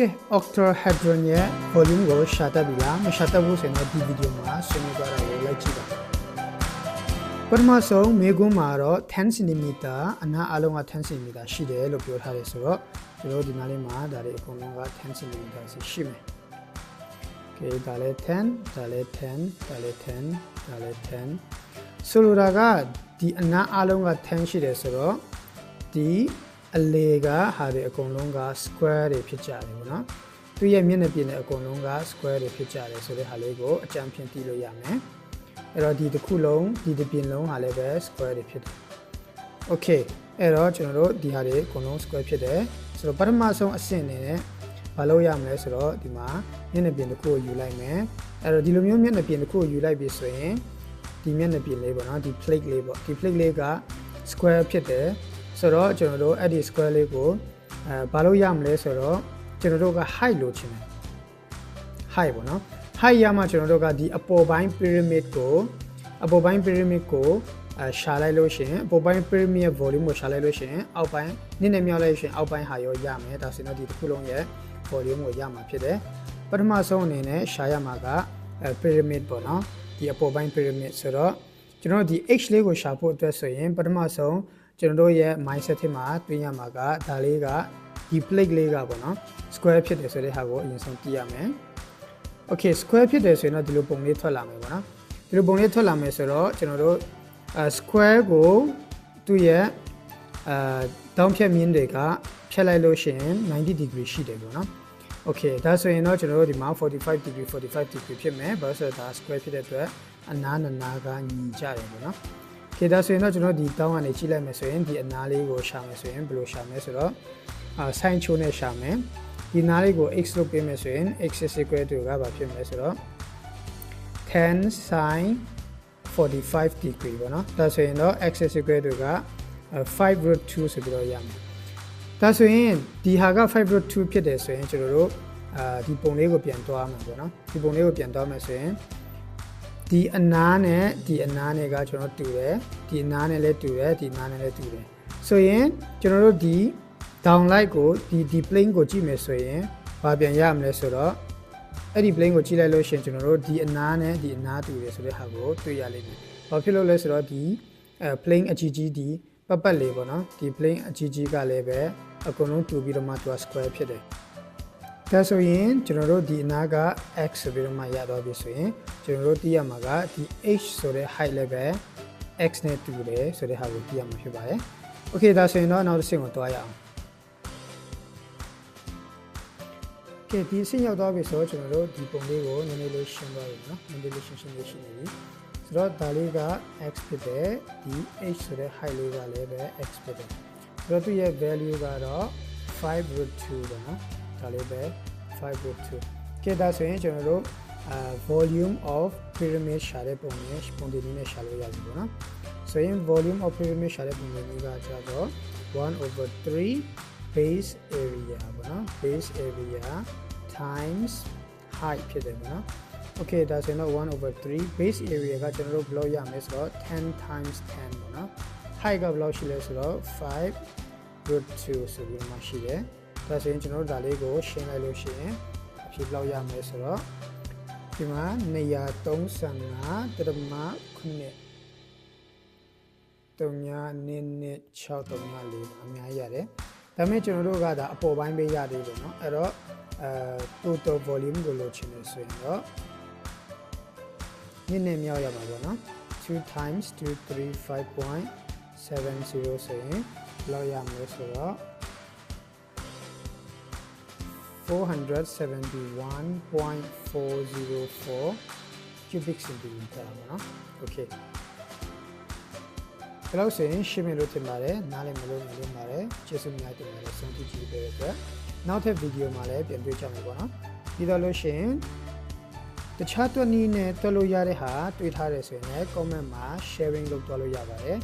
Okay, octahedron ရဲ့ volume ကိုရှာတတ်ပြီလားမရှာတတ်ဘူးဆိုရင်ဒီဗီဒီယိုမှာဆွေးနွေးသွားတာကိုလိုက်ကြည့်ပါပထမဆုံးမေကွန်းမှာတော့10 cm အနားအလုံးက10 cm ရှိတယ်လို့ပြောထားတယ်ဆိုတော့ကျွန်တော်ဒီနားလေးမှာဒါလေးအကုန်လုံးက10 cm ရှိမယ် Okay ဒါလေး10ဒါလေး10ဒါလေး10ဒါလေး10ဆိုလိုတာကဒီအနားအလုံးက10ရှိတယ်ဆိုတော့ဒီအလေကဟာဒီအကုန်လုံးက square တွေဖြစ်ကြတယ်ပေါ့နော်သူရဲ့မျက်နှာပြင်နဲ့အကုန်လုံးက square တွေဖြစ်ကြတယ်ဆိုတဲ့ဟာလေးကိုအကြံဖြင့်သိလို့ရမယ်အဲ့တော့ဒီတစ်ခုလုံးဒီတစ်ပြင်လုံးဟာလည်းပဲ square တွေဖြစ်တယ် Okay အဲ့တော့ကျွန်တော်တို့ဒီဟာတွေအကုန်လုံး square ဖြစ်တယ်ဆိုတော့ပထမဆုံးအဆင့်အနေနဲ့မလုပ်ရမလဲဆိုတော့ဒီမှာမျက်နှာပြင်တစ်ခုကိုယူလိုက်မယ်အဲ့တော့ဒီလိုမျိုးမျက်နှာပြင်တစ်ခုကိုယူလိုက်ပြီဆိုရင်ဒီမျက်နှာပြင်လေးပေါ့နော်ဒီ plate လေးပေါ့ဒီ plate လေးက square ဖြစ်တယ်ဆိုတော့ကျွန်တော်တို့အဲ့ဒီ square လေးကိုဘာလို့ရမလဲဆိုတော့ကျွန်တော်တို့က height လို့ချင်တယ် height ပေါ့နော် height ရမှကျွန်တော်တို့ကဒီအပေါ်ပိုင်း pyramid ကိုရှာလိုက်လို့ရှိရင်အပေါ်ပိုင်း pyramid ရဲ့ volume ကိုရှာလိုက်လို့ရှိရင်အောက်ပိုင်းနည်းနည်းမြောက်လိုက်ရှင်အောက်ပိုင်းဟာရောရမယ်ဒါဆိုတော့ဒီတစ်ခုလုံးရဲ့ volume ကိုရမှာဖြစ်တယ်ပထမဆုံးအနေနဲ့ရှာရမှာက pyramid ပေါ့နော်ဒီအပေါ်ပိုင်း pyramid ဆိုတော့ကျွန်တော်တို့ဒီ h လေးကိုရှာဖို့အတွက်ဆိုရင်ပထမဆုံးကျွန်တော်တို့ရဲ့ mindset ထဲမှာတွင်းရမှာကဒါလေးကဒီ plate လေးကပေါ့နော် square ဖြစ်တယ်ဆိုတဲ့ဟာကိုအရင်ဆုံးသိရမယ် Okay square ဖြစ်တယ်ဆိုရင်တော့ဒီလိုပုံလေးထွက်လာမယ်ပေါ့နော်ဒီလိုပုံလေးထွက်လာမယ်ဆိုတော့ကျွန်တော်တို့square ကိုသူ့ရဲ့တောင်းဖြတ်မြင်းတွေကဖြတ်လိုက်လို့ရှိရင်90 degree ရှိတယ်ပေါ့နော် Okay ဒါဆိုရင်တော့ကျွန်တော်တို့ဒီမှာ45 degree ဖြစ်မယ်ဘာလို့ဆိုတော့ဒါ square ဖြစ်တဲ့အတွက်အနားနားကညီကြတယ်ပေါ့နော်Okay ဒါဆိုရင်တော့ကျွန်တော်ဒီတောင်းကနေကြည့်လိုက်မယ်ဆိုရင်ဒီအနားလေးကိုရှာမယ်ဆိုရင်ဘယ်လိုရှာမလဲဆိုတော့sin ချိုးနဲ့ရှာမယ်ဒီနားလေးကို x လို့ပေးမယ်ဆိုရင်x is equal to ကဘာဖြစ်မလဲဆိုတော့10 sin 45 degree ပေါ့နော်ဒါဆိုရင်တော့ x is equal to က5 root 2ဆိုပြီးတော့ရမယ်ဒါဆိုရင်ဒီဟာက5 root 2ဖြစ်တယ်ဆိုရင်ကျွန်တော်တို့ဒီပုံလေးကိုပြန်သွားမှာပေါ့နော်ဒီပုံလေးကိုပြန်သွားမယ်ဆိုရင်ဒီအနားနဲ့ဒီအနားနဲ့ကကျွန်တော်တူတယ်ဒီအနားနဲ့လည်းတူတယ်ဒီအနားနဲ့လည်းတူတယ်ဆိုရင်ကျွန်တော်တို့ဒီ downlight ကိုဒီ plane ကိုကြည့်မယ်ဆိုရင်ဘာပြန်ရမလဲဆိုတော့အဲ့ဒီ plane ကိုကြည့်လိုက်လို့ရှိရင်ကျွန်တော်တို့ဒီအနားနဲ့ဒီအနားတူတယ်ဆိုတဲ့ဟာကိုတွေ့ရလိမ့်မယ်ဘာဖြစ်လို့လဲဆိုတော့ဒီ plane အကြီးကြီးဒီပတ်လေးပေါ့နော်ဒီ plane အကြီးကြီးကလည်းပဲအကုန်လုံးတူပြီးတော့မှသူက square ဖြစ်တယ်ဒါဆိုရင်ကျွန်တော်တို့ဒီအနားက x ဆိုပြီးတော့မှရတော့ပြီဆိုရင်ကျွန်တော်တို့သိရမှာကဒီ h ဆိုတဲ့ height level x နဲ့တူတယ်ဆိုတဲ့ဟာကိုသိရမှာဖြစ်ပါတယ် Okay ဒါဆိုရင်တော့နောက်တစ်ဆင့်ကိုတွားရအောင် Okay ဒီအဆင့်ရောက်သွားပြီဆိုတော့ကျွန်တော်တို့ဒီပုံလေးကိုနည်းနည်းလေးရှင်းသွားပြီနော်နည်းနည်းလေးရှင်းနေပြီဆိုတော့ဒါလေးက x ဖြစ်တယ်ဒီ h ဆိုတဲ့ height လေးကလည်းပဲ x ဖြစ်တယ်ဆိုတော့သူရဲ့ value ကတော့5 root 2ပေါ့နော်ဒါလေးပဲ5 root 2 Okay ဒါဆိုရင်ကျွန်တော်တို့volume of pyramid ရှာတဲ့ပုံနဲ့ပုံဒီနည်းနဲ့ရှာလို့ရပြီပေါ့နော်ဆိုရင် volume of pyramid ရှာတဲ့ပုံမျိုးကကျတော့1/3 base area ပေါ့နော် base area times height ဖြစ်တယ်ပေါ့နော် Okay ဒါဆိုရင်တော့1/3 base area ကကျွန်တော်တို့ဘယ်လောက်ရမလဲဆိုတော့10 times 10ပေါ့နော် height ကဘယ်လောက်ရှိလဲဆိုတော့5 root 2ဆိုပြီးမှရှိတယ်ဒါဆိုရင်ကျွန်တော်တို့ဒါလေးကိုရှင်းလိုက်လို့ရှိရင်အဖြစ်ဘယ်လောက်ရမလဲဆိုတော့ဒီမှာ235.3.634အများကြီးရတယ်ဒါပေမဲ့ကျွန်တော်တို့ကဒါအပေါ်ပိုင်းပဲရသေးတယ်เนาะအဲ့တော့total volume ကိုလိုချင်တယ်ဆိုရင်တော့နည်းနည်းမြောက်ရမှာပေါ့နော်2 times 235.70ဆိုရင်လောက်ရမယ်ဆိုတော့471.404 cubic centimeter ပေါ့နော် Okay ဒီလောက်ဆိုရင်ရှင်းမယ်လို့ထင်ပါတယ်နားလည်မလို့နေလို့ပါတယ်ကျေးဇူးများတင်ပါတယ်ဆုံးဖြတ်ကြည့်ပေးတဲ့အတွက်နောက်ထပ်ဗီဒီယိုမှာလည်းပြန်တွေ့ကြမယ်ပေါ့နော်ပြီးတော့လို့ရှိရင်တခြားတွက်နည်းနဲ့တွက်လို့ရတဲ့ဟာတွေ့ထားတယ်ဆိုရင်လည်း comment မှာ sharing လုပ်သွားလို့ရပါတယ်